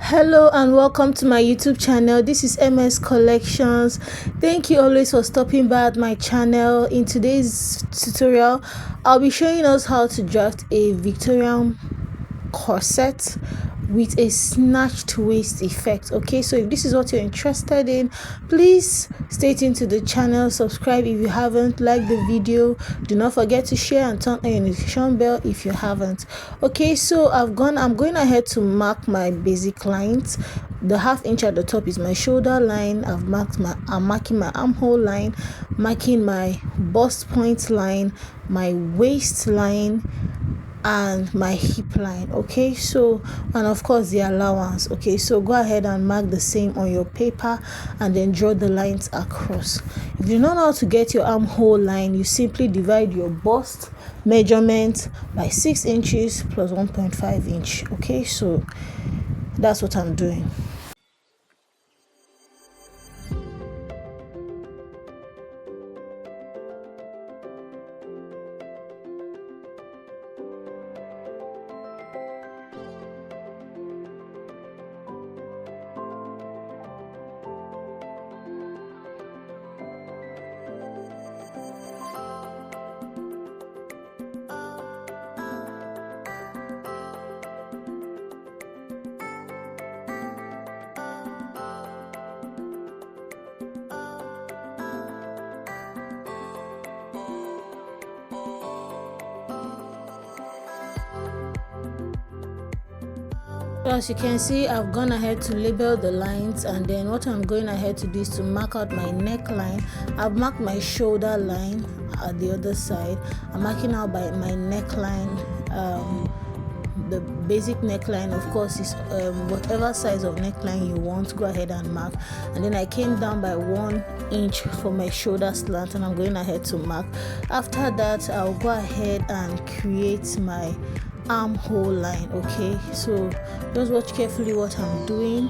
Hello and welcome to my YouTube channel. This is MS Collections. Thank you always for stopping by at my channel. In today's tutorial, I'll be showing us how to draft a Victorian corset with a snatched waist effect. Okay, so if this is what you're interested in, please stay tuned to the channel, subscribe if you haven't, like the video, do not forget to share and turn on your notification bell if you haven't. Okay, so I'm going ahead to mark my basic lines. The ½ inch at the top is my shoulder line. I'm marking my armhole line, marking my bust point line, my waist line, and my hip line. Okay, so, and of course the allowance. Okay, so go ahead and mark the same on your paper and then draw the lines across. If you don't know how to get your armhole line, you simply divide your bust measurement by 6 inches plus 1.5 inch. Okay, so that's what I'm doing. So as you can see, I've gone ahead to label the lines, and then what I'm going ahead to do is to mark out my neckline. I've marked my shoulder line at the other side. I'm marking out by my neckline. The basic neckline, of course, is whatever size of neckline you want, go ahead and mark. And then I came down by 1 inch for my shoulder slant, and I'm going ahead to mark. After that, I'll go ahead and create my armhole line. Okay, so just watch carefully what I'm doing.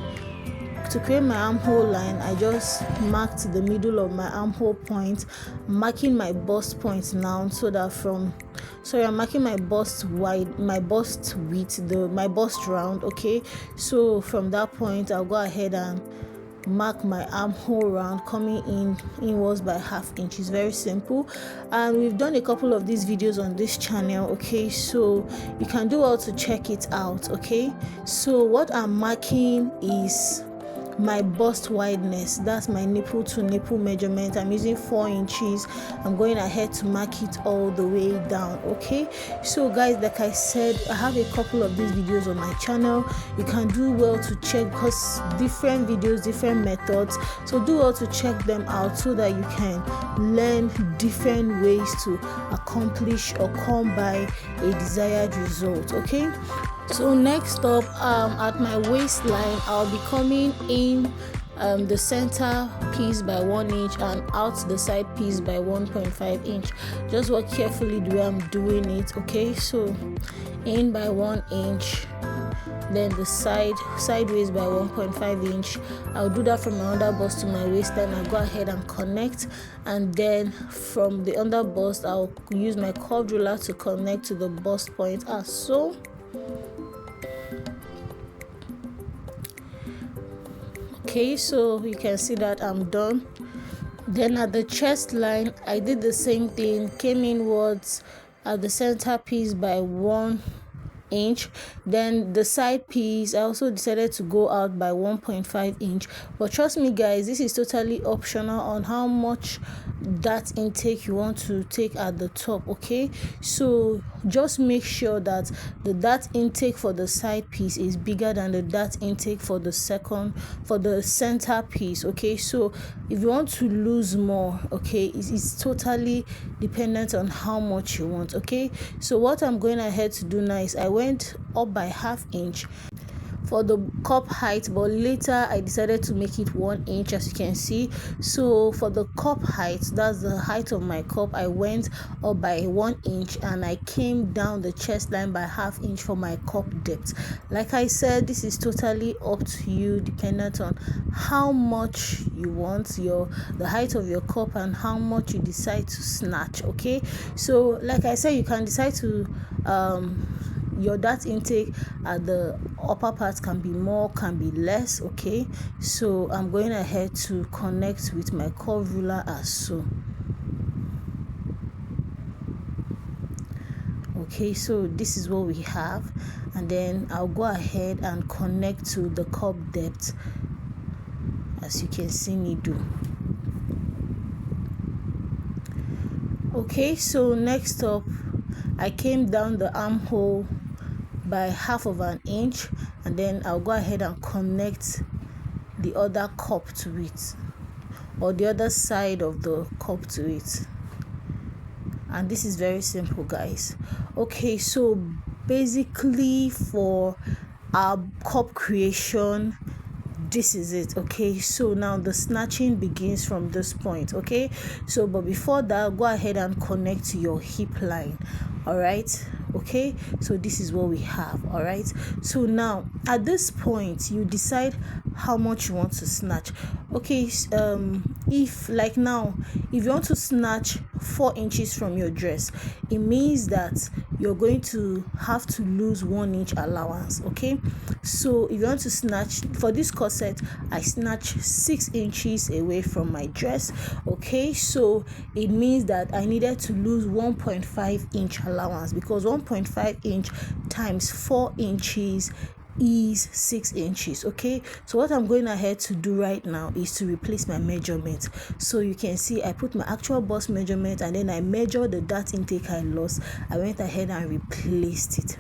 To create my armhole line, I just marked the middle of my armhole point, marking my bust point now, so that I'm marking my bust wide, my bust width, my bust round. Okay, so from that point I'll go ahead and mark my armhole round coming inwards by ½ inch. It's very simple, and we've done a couple of these videos on this channel. Okay, so you can do well to check it out. Okay, so what I'm marking is my bust wideness. That's my nipple to nipple measurement. I'm using 4 inches. I'm going ahead to mark it all the way down. Okay, so guys, like I said, I have a couple of these videos on my channel. You can do well to check, because different videos, different methods, so do well to check them out so that you can learn different ways to accomplish or come by a desired result. Okay, so next up, at my waistline, I'll be coming in the center piece by 1 inch and out the side piece by 1.5 inch. Just watch carefully the way I'm doing it. Okay, so in by 1 inch, then the sideways by 1.5 inch. I'll do that from my under bust to my waistline. I'll go ahead and connect, and then from the under bust, I'll use my curved ruler to connect to the bust point as so. Okay, so you can see that I'm done. Then at the chest line, I did the same thing, came inwards at the center piece by 1 inch. Then the side piece, I also decided to go out by 1.5 inch, but trust me guys, this is totally optional on how much that intake you want to take at the top. Okay, so just make sure that the dart intake for the side piece is bigger than the dart intake for the center piece. Okay, so if you want to lose more, okay, it's totally dependent on how much you want. Okay, so what I'm going ahead to do now is I went up by ½ inch for the cup height, but later I decided to make it 1 inch, as you can see. So for the cup height, that's the height of my cup, I went up by 1 inch and I came down the chest line by ½ inch for my cup depth. Like I said, this is totally up to you, dependent on how much you want the height of your cup and how much you decide to snatch. Okay, so like I said, you can decide to your dart intake at the upper part can be more, can be less. Okay, so I'm going ahead to connect with my curve ruler as so. Okay, so this is what we have, and then I'll go ahead and connect to the curve depth as you can see me do. Okay, so next up I came down the armhole by 1/2 of an inch, and then I'll go ahead and connect the other cup to it, or the other side of the cup to it. And this is very simple, guys. Okay, so basically for our cup creation, this is it. Okay, so now the snatching begins from this point. Okay, so but before that, go ahead and connect to your hip line. All right, okay, so this is what we have. All right, so now at this point you decide how much you want to snatch. Okay, if like now, if you want to snatch 4 inches from your dress, it means that you're going to have to lose 1 inch allowance. Okay, so if you want to snatch for this corset, I snatch 6 inches away from my dress. Okay, so it means that I needed to lose 1.5 inch allowance, because 1.5 inch times 4 inches is 6 inches. Okay, so what I'm going ahead to do right now is to replace my measurement. So you can see I put my actual bust measurement, and then I measure the dart intake I lost. I went ahead and replaced it.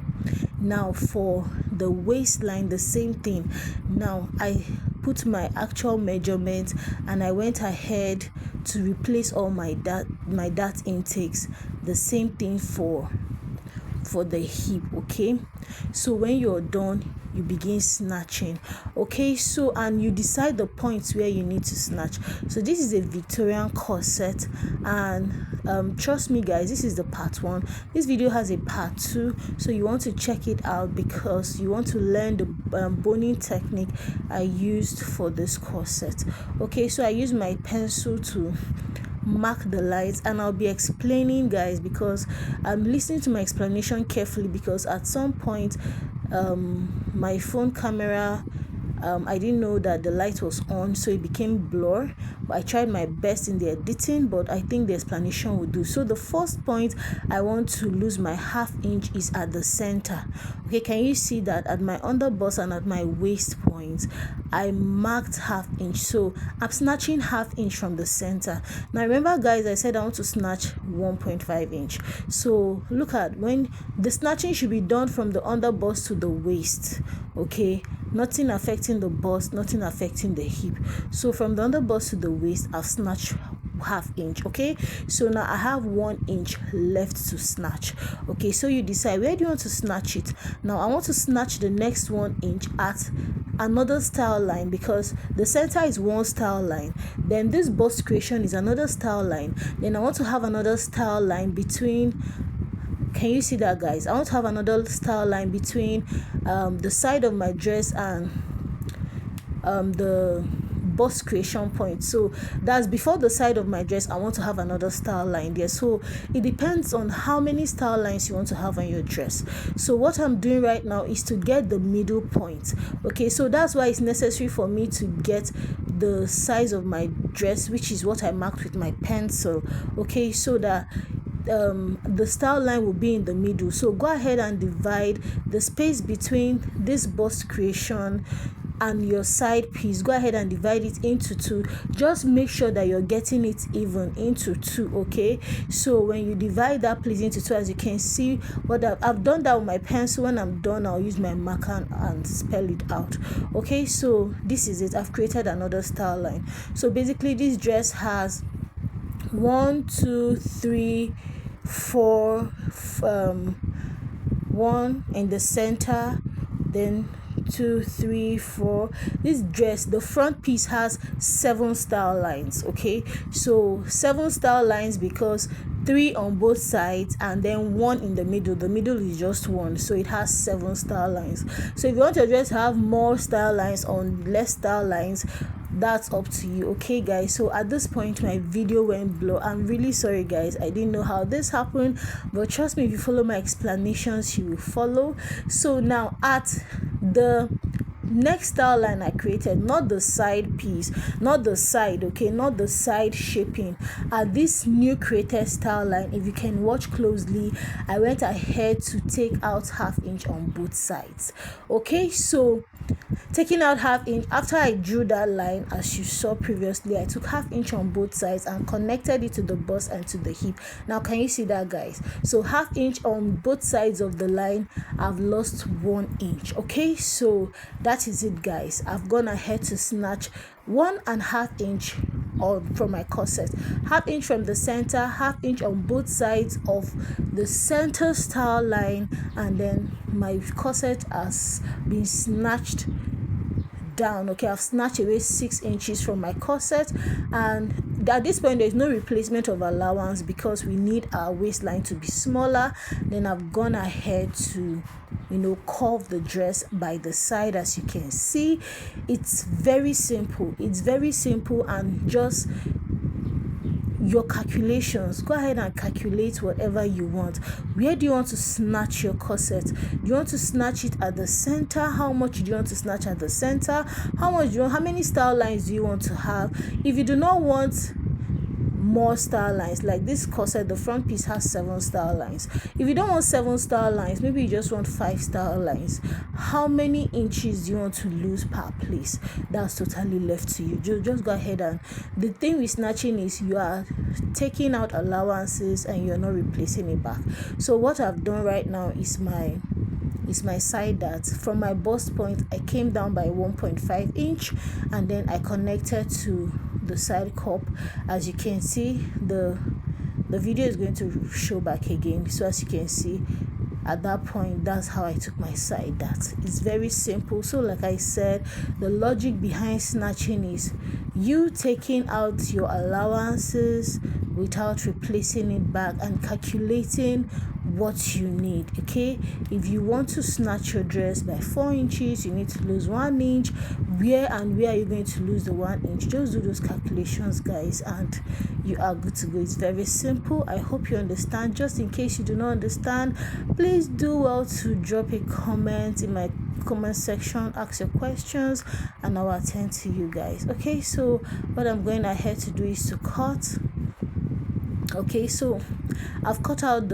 Now for the waistline, the same thing. Now I put my actual measurement, and I went ahead to replace all my dart intakes. The same thing for the hip. Okay, so when you're done, you begin snatching. Okay, so and you decide the points where you need to snatch. So this is a Victorian corset, and trust me guys, this is the part 1. This video has a part 2, so you want to check it out because you want to learn the boning technique I used for this corset. Okay, so I use my pencil to mark the lines, and I'll be explaining, guys, because I'm listening to my explanation carefully, because at some point my phone camera, I didn't know that the light was on, so it became blur. But I tried my best in the editing, but I think the explanation will do. So the first point I want to lose my 1/2 inch is at the center. Okay, can you see that at my underbust and at my waist point I marked 1/2 inch? So I'm snatching 1/2 inch from the center. Now remember guys, I said I want to snatch 1.5 inch. So look at, when the snatching should be done from the underbust to the waist. Okay, nothing affecting the bust, nothing affecting the hip. So from the underbust to the waist, I've snatched 1/2 inch. Okay, so now I have 1 inch left to snatch. Okay, so you decide where do you want to snatch it. Now I want to snatch the next 1 inch at another style line, because the center is one style line, then this bust creation is another style line, then I want to have another style line between. Can you see that, guys? I want to have another style line between the side of my dress and the bust creation point. So that's before the side of my dress. I want to have another style line there. So it depends on how many style lines you want to have on your dress. So what I'm doing right now is to get the middle point. Okay, so that's why it's necessary for me to get the size of my dress, which is what I marked with my pencil. Okay, so that the style line will be in the middle. So go ahead and divide the space between this bust creation and your side piece. Go ahead and divide it into 2. Just make sure that you're getting it even into 2. Okay, so when you divide that please into 2, as you can see, what I've done that with my pencil. When I'm done, I'll use my marker and spell it out. Okay, so this is it. I've created another style line. So basically this dress has 1 2 3 4 1 in the center, then 2 3 4. This dress, the front piece has 7 style lines. Okay, so 7 style lines because 3 on both sides and then 1 in the middle. The middle is just 1, so it has 7 style lines. So if you want your dress to have more style lines or less style lines, that's up to you. Okay guys, so at this point my video went blur. I'm really sorry guys, I didn't know how this happened, but trust me, if you follow my explanations you will follow. So now at the next style line I created, not the side piece, not the side, okay, not the side shaping, at this new created style line, if you can watch closely, I went ahead to take out 1/2 inch on both sides. Okay, so taking out 1/2 inch, after I drew that line as you saw previously, I took 1/2 inch on both sides and connected it to the bust and to the hip. Now can you see that guys? So 1/2 inch on both sides of the line, I've lost 1 inch. Okay, so that is it guys. I've gone ahead to snatch 1.5 inch from my corset, 1/2 inch from the center, 1/2 inch on both sides of the center style line, and then my corset has been snatched down. Okay, I've snatched away 6 inches from my corset, and at this point there is no replacement of allowance because we need our waistline to be smaller. Then I've gone ahead to curve the dress by the side. As you can see, it's very simple, and just your calculations, go ahead and calculate whatever you want. Where do you want to snatch your corset? Do you want to snatch it at the center? How much do you want to snatch at the center? How many style lines do you want to have? If you do not want more style lines, like this corset, the front piece has 7 style lines. If you don't want 7 style lines, maybe you just want 5 style lines. How many inches do you want to lose per place? That's totally left to you. Just go ahead, and the thing with snatching is you are taking out allowances and you're not replacing it back. So what I've done right now is my side dart. From my bust point, I came down by 1.5 inch, and then I connected to the side cup. As you can see, the video is going to show back again. So as you can see, at that point, that's how I took my side dart. It's very simple. So like I said, the logic behind snatching is you taking out your allowances without replacing it back and calculating what you need. Okay, if you want to snatch your dress by 4 inches, you need to lose 1 inch. Where are you going to lose the 1 inch? Just do those calculations guys, and you are good to go. It's very simple. I hope you understand. Just in case you do not understand, please do well to drop a comment in my comment section, ask your questions, and I'll attend to you guys. Okay, so what I'm going ahead to do is to cut. Okay, so I've cut out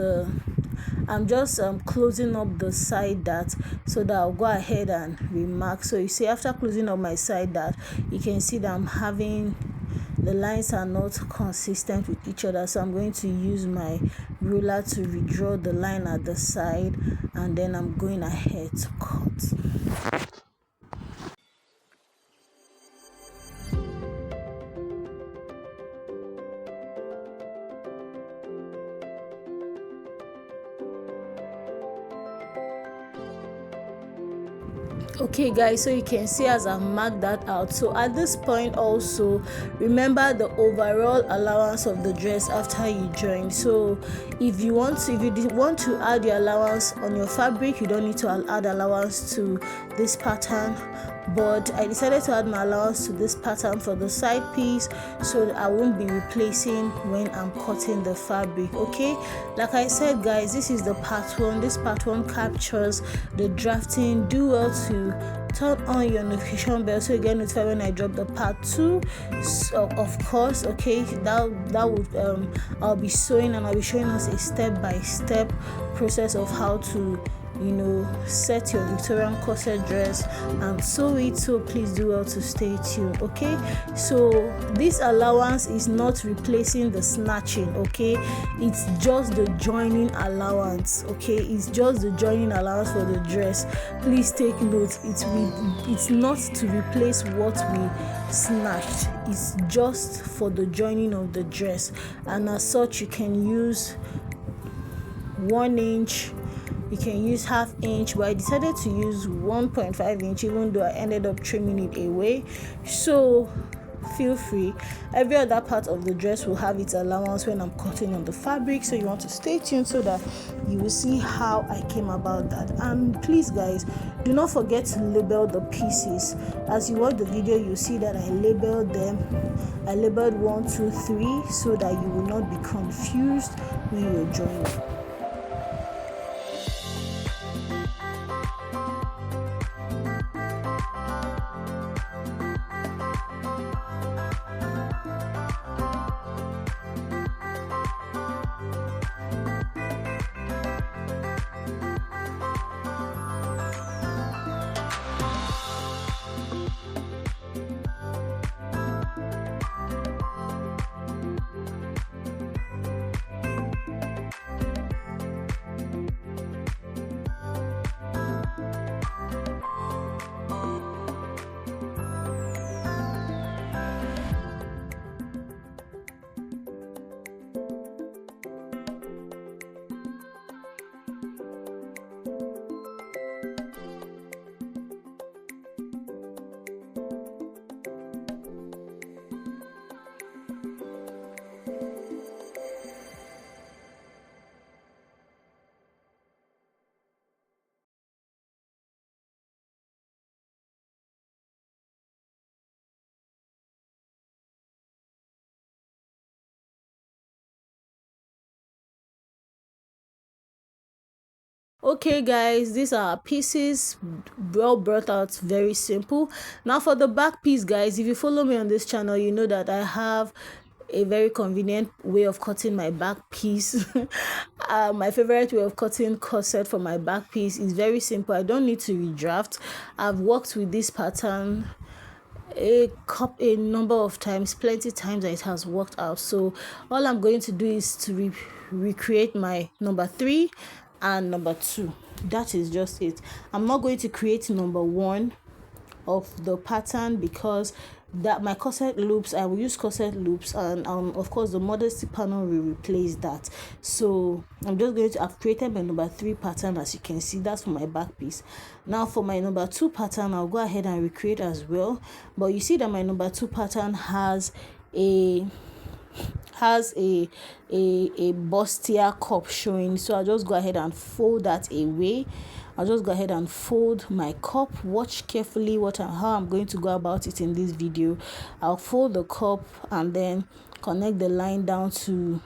I'm just closing up the side dart so that I'll go ahead and remark. So you see, after closing up my side dart, you can see that I'm having the lines are not consistent with each other, so I'm going to use my ruler to redraw the line at the side, and then I'm going ahead to cut. Okay guys, so you can see as I marked that out. So at this point also, remember the overall allowance of the dress after you join. So if you want to add your allowance on your fabric, you don't need to add allowance to this pattern, but I decided to add my allowance to this pattern for the side piece so that I won't be replacing when I'm cutting the fabric. Okay, like I said guys, this is the part 1. This part 1 captures the drafting. Do well to turn on your notification bell so you get notified when I drop the part 2. So, of course, okay, that would I'll be showing us a step-by-step process of how to set your Victorian corset dress and sew it. So please do well to stay tuned. Okay, so this allowance is not replacing the snatching. Okay, it's just the joining allowance. Okay, it's just the joining allowance for the dress. Please take note, it's not to replace what we snatched. It's just for the joining of the dress, and as such you can use 1 inch, you can use 1/2 inch, but I decided to use 1.5 inch, even though I ended up trimming it away. So feel free. Every other part of the dress will have its allowance when I'm cutting on the fabric, so you want to stay tuned so that you will see how I came about that. And please guys, do not forget to label the pieces. As you watch the video, you see that I labeled them. I labeled 1, 2, 3 so that you will not be confused when you're joining. Okay guys, these are pieces well brought out, very simple. Now for the back piece guys, if you follow me on this channel, you know that I have a very convenient way of cutting my back piece. My favorite way of cutting corset for my back piece is very simple. I don't need to redraft. I've worked with this pattern a number of times, plenty times, and it has worked out. So all I'm going to do is to recreate my number 3 and number 2. That is just it. I'm not going to create number 1 of the pattern because that my corset loops, I will use corset loops, and of course the modesty panel will replace that. So I'm just going to have created my number 3 pattern. As you can see, that's for my back piece. Now for my number 2 pattern, I'll go ahead and recreate as well, but you see that my number 2 pattern has a bustier cup showing, so I'll just go ahead and fold that away. I'll just go ahead and fold my cup. Watch carefully how I'm going to go about it in this video. I'll fold the cup and then connect the line down to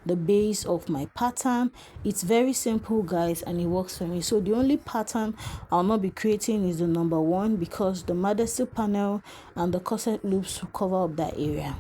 the base of my pattern. It's very simple guys, and it works for me. So the only pattern I'll not be creating is the number 1 because the modesty panel and the corset loops will cover up that area.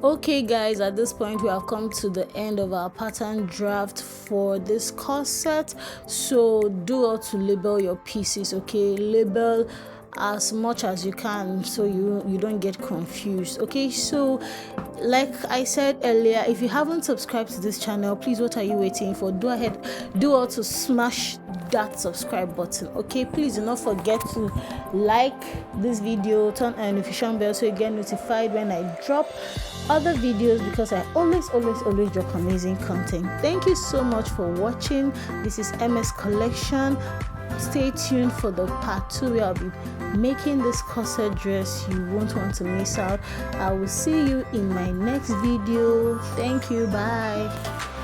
Okay guys, at this point we have come to the end of our pattern draft for this corset. So do all to label your pieces, okay? Label as much as you can so you don't get confused. Okay, so like I said earlier, if you haven't subscribed to this channel, please, what are you waiting for? Do all to smash that subscribe button. Okay, please do not forget to like this video, turn on notification bell so you get notified when I drop other videos, because I always drop amazing content. Thank you so much for watching. This is MS Collection. Stay tuned for the part 2 where I'll be making this corset dress. You won't want to miss out. I will see you in my next video. Thank you. Bye.